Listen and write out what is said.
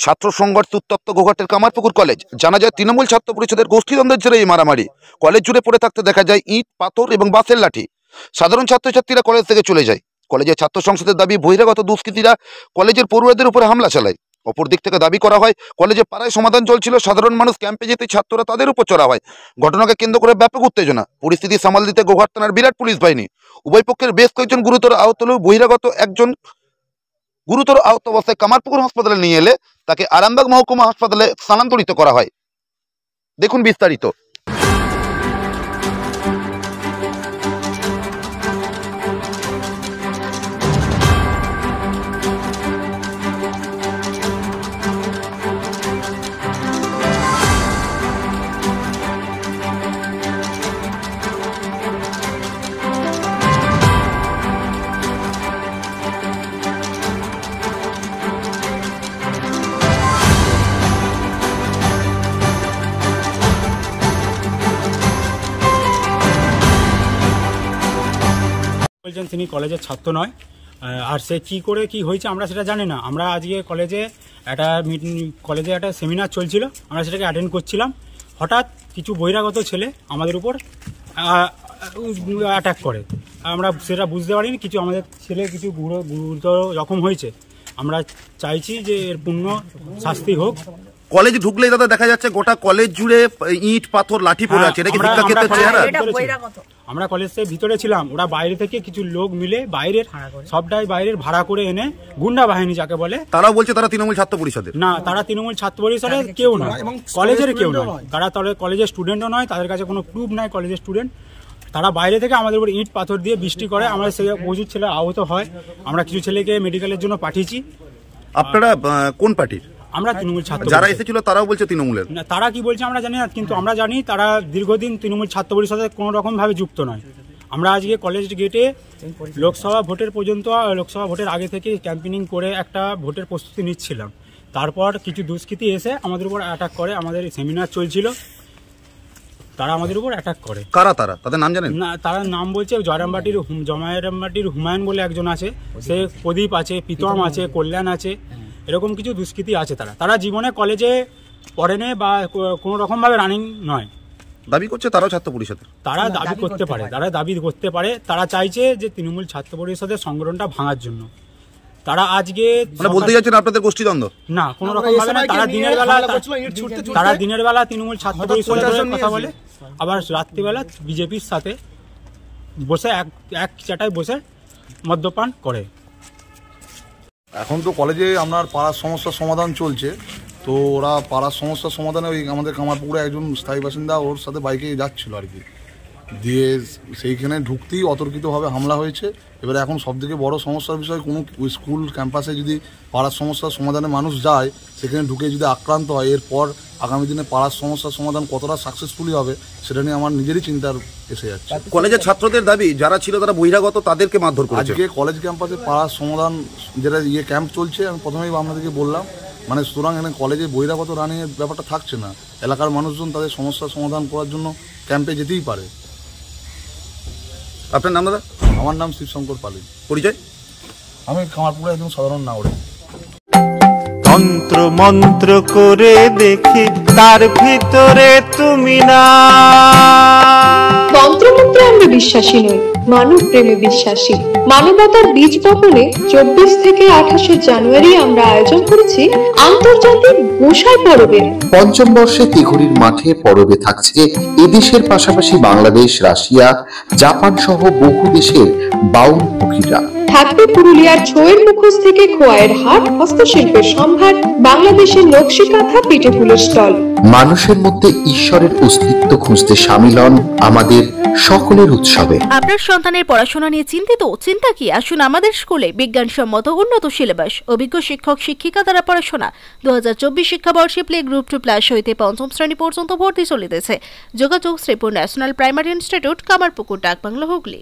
ছাত্র সংঘর্ষে উত্তপ্ত গোঘাটের কামারপুকুর কলেজ। জানা যায় তৃণমূল ছাত্র পরিষদের গোষ্ঠীদ্বন্দ্বের জেরে এই মারামারি। কলেজ জুড়ে পড়ে থাকতে দেখা যায় ইট, পাথর এবং বাঁশের লাঠি। সাধারণ ছাত্রছাত্রীরা কলেজ থেকে চলে যায়। কলেজের ছাত্র সংসদের দাবি, বহিরাগত দুষ্কৃতীরা কলেজের পড়ুয়াদের উপরে হামলা চালায়। অপর দিক থেকে দাবি করা হয়, কলেজে পাড়ায় সমাধান চলছিল, সাধারণ মানুষ ক্যাম্পে যেতে ছাত্ররা তাদের উপর চড়া হয়। ঘটনাকে কেন্দ্র করে ব্যাপক উত্তেজনা। পরিস্থিতি সামাল দিতে গোঘাট থানার বিরাট পুলিশ বাহিনী। উভয় পক্ষের বেশ কয়েকজন গুরুতর আহত হলেও বহিরাগত একজন গুরুতর আহত অবস্থায় কামারপুকুর হাসপাতালে নিয়ে এলে তাকে আরামবাগ মহকুমা হাসপাতালে স্থানান্তরিত করা হয়। দেখুন বিস্তারিত। বলছেন তিনি কলেজের ছাত্র নয়, আর সে কি করে কি হয়েছে আমরা সেটা জানি না। আমরা আজকে কলেজে একটা সেমিনার চলছিল, আমরা সেটাকে অ্যাটেন্ড করছিলাম। হঠাৎ কিছু বহিরাগত ছেলে আমাদের উপর অ্যাটাক করে। আমরা সেটা বুঝতে পারিনি। কিছু আমাদের ছেলে কিছু গুরুতর জখম হয়েছে। আমরা চাইছি যে এর পূর্ণ শাস্তি হোক। কলেজ ঢুকলেই দাদা দেখা যাচ্ছে গোটা কলেজ জুড়ে ইট, পাথর, লাঠি পড়ে আছে। এটা কি শিক্ষাক্ষেত্রের চেহারা? আমরা কলেজের ভিতরে ছিলাম, ওরা বাইরে থেকে কিছু লোক মিলে বাইরের সবটাই বাইরের ভাড়া করে এনে গুন্ডা বাহিনী যাকে বলে, তারাও বলছে তারা তৃণমূল ছাত্র পরিষদের না, তারা তৃণমূল ছাত্র পরিষদের কেউ নয়, কলেজের কেউ নয়। তারা কলেজের স্টুডেন্টও নয়, তাদের কাছে কোনো প্রুফ নাই কলেজের স্টুডেন্ট। তারা বাইরে থেকে আমাদের উপর ইট পাথর দিয়ে বৃষ্টি করে। আমরা সে প্রচুর ছেলে আহত হয়। আমরা কিছু ছেলেকে মেডিকেলের জন্য পাঠিয়েছি। আপনারা কোন পার্টির? আমরা তৃণমূল ছাত্র। যারা এসেছিল তারাও বলছে তৃণমূলের। না, তারা কি বলছে আমরা জানি না, কিন্তু আমরা জানি তারা দীর্ঘদিন তৃণমূল ছাত্র পরিষদে কোনো রকম ভাবে যুক্ত নয়। আমরা আজকে কলেজ গেটে লোকসভা ভোটের আগে থেকে ক্যাম্পেনিং করে একটা ভোটের প্রস্তুতি নিচ্ছিলাম। তারপর কিছু দুষ্কৃতী এসে আমাদের উপর অ্যাটাক করে। আমাদের সেমিনার চলছিল, তারা আমাদের উপর অ্যাটাক করে। কারা তারা? তাদের নাম জানেন না, তারা নাম বলছে জমায়েরামবাটির হুমায়ুন বলে একজন আছে, সে প্রদীপ আছে, প্রীতম আছে, কল্যাণ আছে, এরকম কিছু দুষ্কৃতী আছে। তারা জীবনে কলেজে পড়েনি বা কোনো রকম ভাবে রানিং নয়। দাবি করছে তারাও ছাত্র পরিষদের। তারা দাবি করতে পারে। তারা চাইছে যে তৃণমূল ছাত্র পরিষদের সংগঠনটা ভাঙার জন্য। তারা আজকে বলতে যাচ্ছেন আপনাদের গোষ্ঠীদ্বন্দ্ব না, কোনো রকম ভাবে না। তারা দিনের বেলা তৃণমূল ছাত্র পরিষদের কথা বলে, আবার রাত্রিবেলা বিজেপির সাথে বসে এক চাটায় বসে মদ্যপান করে। এখন তো কলেজে আপনার পাড়ার সমস্যার সমাধান চলছে, তো ওরা পাড়ার সমস্যার সমাধানে ওই আমাদের কামারপুকুরে একজন স্থায়ী বাসিন্দা ওর সাথে বাইকে যাচ্ছিল আর কি, দিয়ে সেইখানে ঢুকতেই অতর্কিতভাবে হামলা হয়েছে। এবারে এখন সবথেকে বড় সমস্যার বিষয়, কোনো স্কুল ক্যাম্পাসে যদি পাড়ার সমস্যার সমাধানে মানুষ যায়, সেখানে ঢুকে যদি আক্রান্ত হয়, এরপর আগামী দিনে পাড়ার সমস্যার সমাধান কতটা সাকসেসফুলি হবে সেটা নিয়ে আমার নিজেরই চিন্তার এসে যাচ্ছে। কলেজের ছাত্রদের দাবি, যারা ছিল তারা বহিরাগত, তাদেরকে মারধর করেছে। আজকে কলেজ ক্যাম্পাসে পাড়ার সমাধান যেটা ক্যাম্প চলছে, আমি প্রথমেই আপনাদেরকে বললাম, মানে সুতরাং এখানে কলেজে বহিরাগত রানিংয়ের ব্যাপারটা থাকছে না। এলাকার মানুষজন তাদের সমস্যার সমাধান করার জন্য ক্যাম্পে যেতেই পারে। আপনার নাম দাদা? আমার নাম শিবশঙ্কর পালিত। পরিচয়? আমি কামারপুকুরে একজন সাধারণ নাগরিক। তন্ত্র মন্ত্র করে দেখি তার ভিতরে তুমি না। তন্ত্রমন্ত্রে আমরা বিশ্বাসী নই, মানব প্রেমে বিশ্বাসী। মানবতার বীজ বপনে 24 থেকে 28 জানুয়ারি আমরা আয়োজন করেছি আন্তর্জাতিক গোসাই পরবের। পঞ্চম বর্ষে তিঘুরির মাঠে পরবে থাকছে এদেশের পাশাপাশি বাংলাদেশ, রাশিয়া, জাপান সহ বহু দেশের বাউল মুখিরা। থাকবে পুরুলিয়ার ছোয়ের মুখোশ থেকে খোয়াইয়ের হাট, হস্তশিল্পের সম্ভার, বাংলাদেশের নকশি কাঁথা, পিঠে ফুলের স্টল। মানুষের মধ্যে ঈশ্বরের অস্তিত্ব খুঁজতে সামিল হন আমাদের সকলের উৎসবে। আপনার সন্তানের পড়াশোনা নিয়ে চিন্তিত? চিন্তা কি, আসুন আমাদের স্কুলে। বিজ্ঞানসম্মত উন্নত সিলেবাস, অভিজ্ঞ শিক্ষক শিক্ষিকা দ্বারা পড়াশোনা। 2024 শিক্ষাবর্ষে প্লে গ্রুপ 2+ হইতে পঞ্চম শ্রেণী পর্যন্ত ভর্তি চলিতেছে। যোগাযোগ Sripur national primary institute, Kamarpukur, Dakbangla, Hooghly.